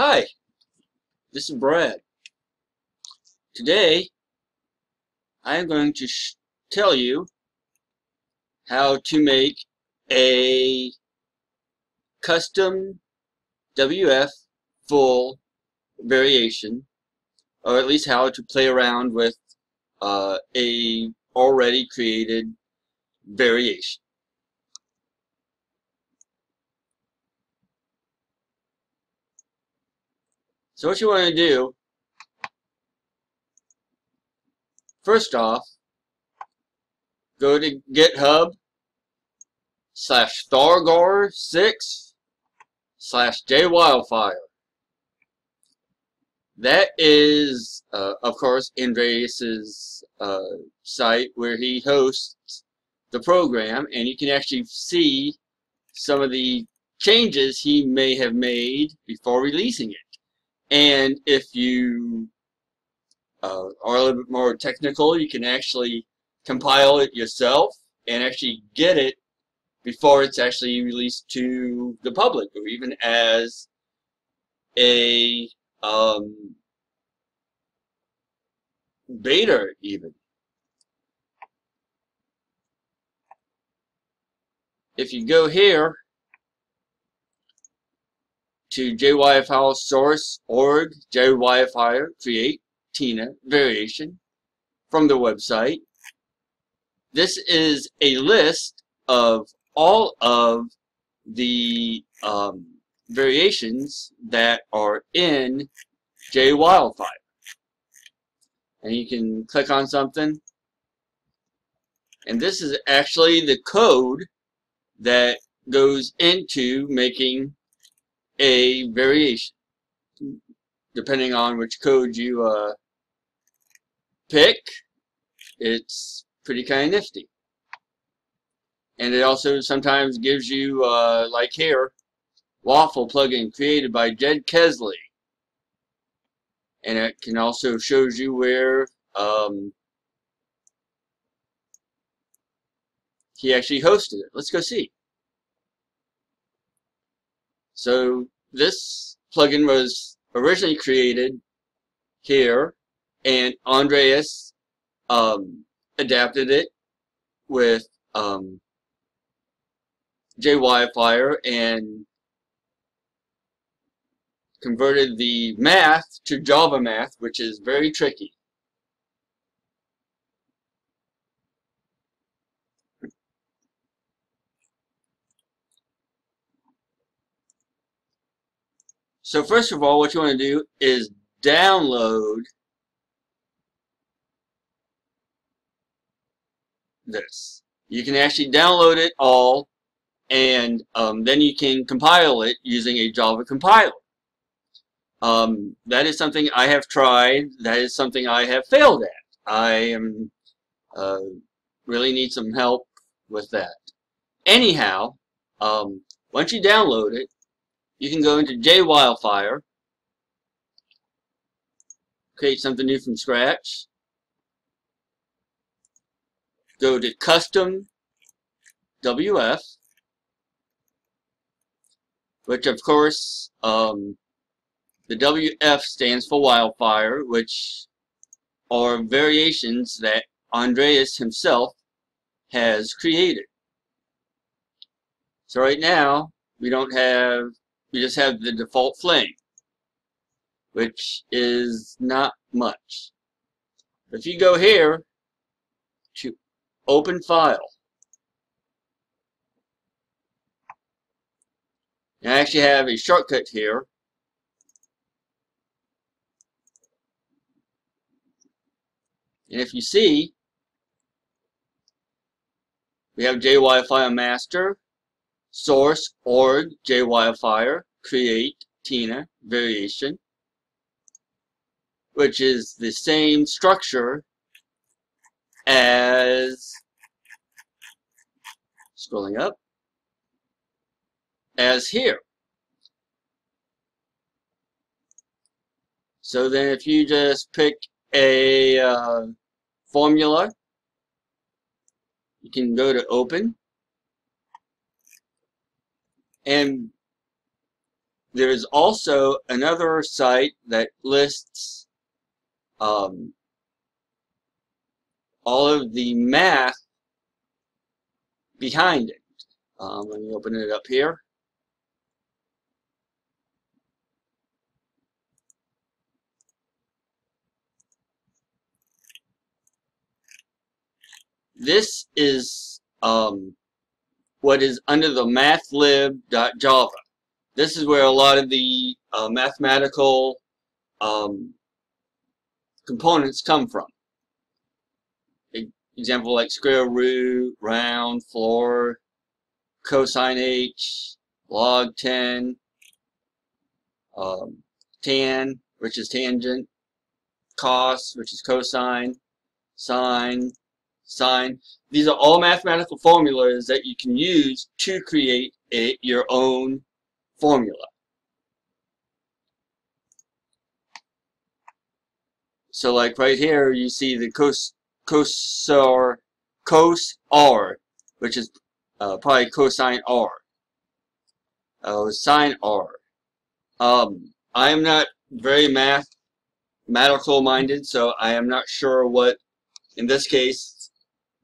Hi, this is Brad. Today, I am going to tell you how to make a custom WF full variation, or at least how to play around with a already created variation. So what you want to do, first off, go to GitHub/Stargar6/JWildfire. That is, of course, Andreas's site where he hosts the program, and you can actually see some of the changes he may have made before releasing it. And if you are a little bit more technical, you can actually compile it yourself and actually get it before it's actually released to the public, or even as a beta even. If you go here to JWildfire source org, JWildfire create Tina variation from the website, this is a list of all of the variations that are in JWildfire. And you can click on something, and this is actually the code that goes into making a variation. Depending on which code you pick, it's pretty kind of nifty. And it also sometimes gives you, like here, Waffle plugin created by Jed Kesley. And it can also shows you where he actually hosted it. Let's go see. So this plugin was originally created here, and Andreas adapted it with JWildfire and converted the math to Java math, which is very tricky. So first of all, what you want to do is download this. You can actually download it all, and then you can compile it using a Java compiler. That is something I have tried. That is something I have failed at. I am really need some help with that. Anyhow, once you download it, you can go into JWildfire, create something new from scratch, go to Custom WF, which of course the WF stands for Wildfire, which are variations that Andreas himself has created. So right now we just have the default flame, which is not much. If you go here to open file, and I actually have a shortcut here. And if you see, we have JWildfire master, source, org, JWildfire, create, Tina, variation, which is the same structure as, scrolling up, as here. So then if you just pick a formula, you can go to open, and there is also another site that lists all of the math behind it. Let me open it up here. This is what is under the mathlib.java. This is where a lot of the mathematical components come from. Example like square root, round, floor, cosine h, log 10, tan, which is tangent, cos, which is cosine, sine, sine. These are all mathematical formulas that you can use to create your own formula. So like right here you see the cos r, which is probably cosine r. Sine r. I am not very mathematical minded, so I am not sure what, in this case,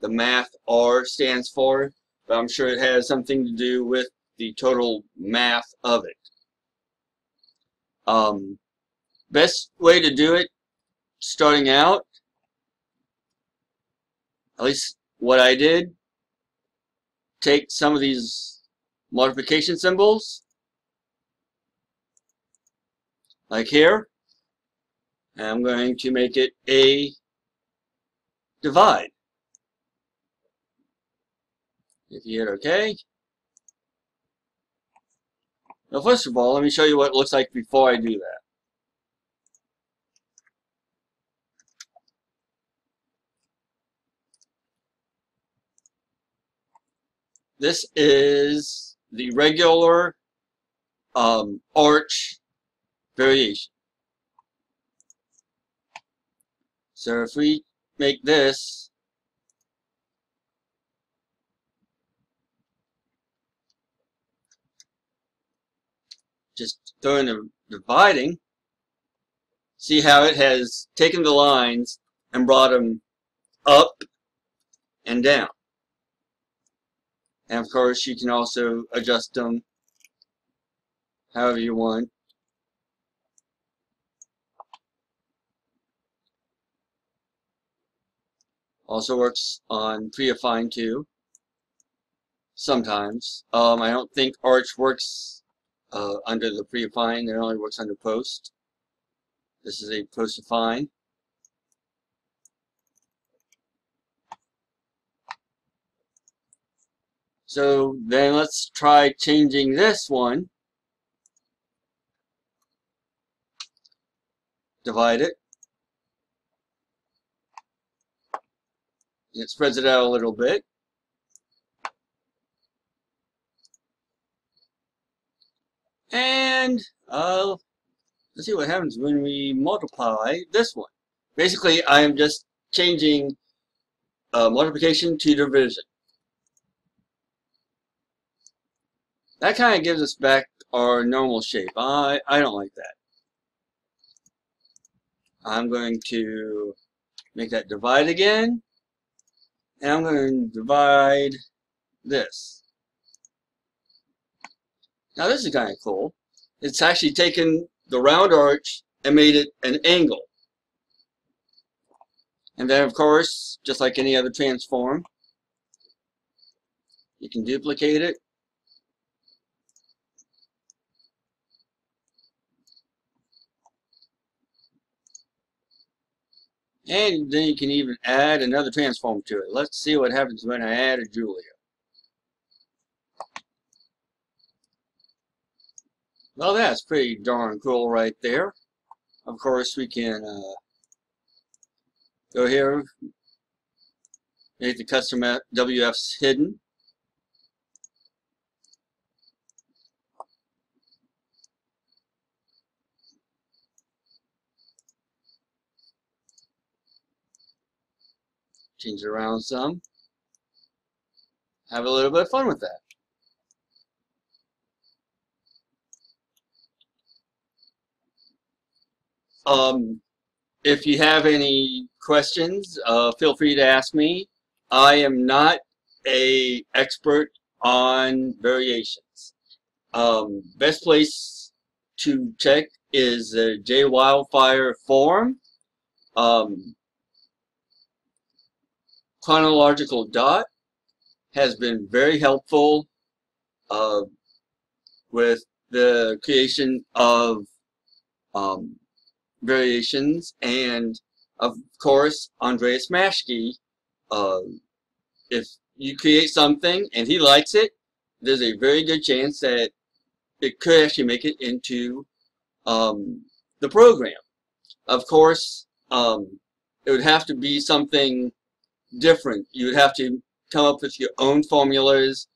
the math R stands for, but I'm sure it has something to do with the total math of it. Best way to do it, starting out, at least what I did, take some of these multiplication symbols, like here, and I'm going to make it a divide. If you hit OK. Now first of all, let me show you what it looks like before I do that. This is the regular arch variation. So if we make this just throw in the dividing, see how it has taken the lines and brought them up and down. And of course you can also adjust them however you want. Also works on preaffine too, sometimes. I don't think arch works under the preaffine, it only works under post. This is a post-affine. So then let's try changing this one. Divide it. It spreads it out a little bit. And let's see what happens when we multiply this one. Basically, I am just changing multiplication to division. That kind of gives us back our normal shape. I don't like that. I'm going to make that divide again. And I'm going to divide this. Now this is kind of cool. It's actually taken the round arch and made it an angle. And then of course, just like any other transform, you can duplicate it. And then you can even add another transform to it. Let's see what happens when I add a Julia. Well, that's pretty darn cool right there. Of course, we can go here, make the custom WFs hidden. Change it around some. Have a little bit of fun with that. If you have any questions, feel free to ask me. I am not an expert on variations. Best place to check is the JWildfire forum. Chronological Dot has been very helpful with the creation of variations, and of course Andreas Maschke. If you create something and he likes it, there's a very good chance that it could actually make it into the program. Of course, it would have to be something different. You would have to come up with your own formulas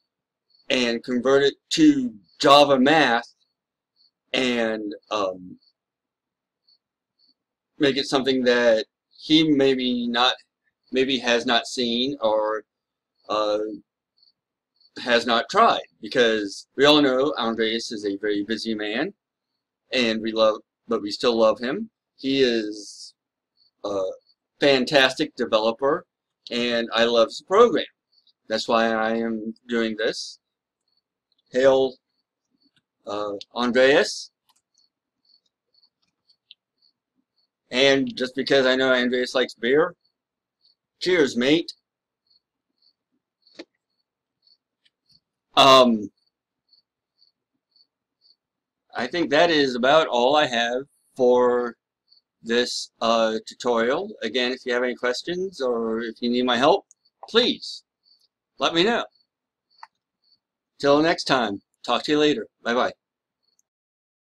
and convert it to Java math and make it something that he maybe has not seen or has not tried, because we all know Andreas is a very busy man, and but we still love him. He is a fantastic developer, and I love the program. That's why I am doing this. Hail, Andreas. And just because I know Andreas likes beer, cheers, mate. I think that is about all I have for this tutorial. Again, if you have any questions or if you need my help, please let me know. Till next time, talk to you later. Bye-bye.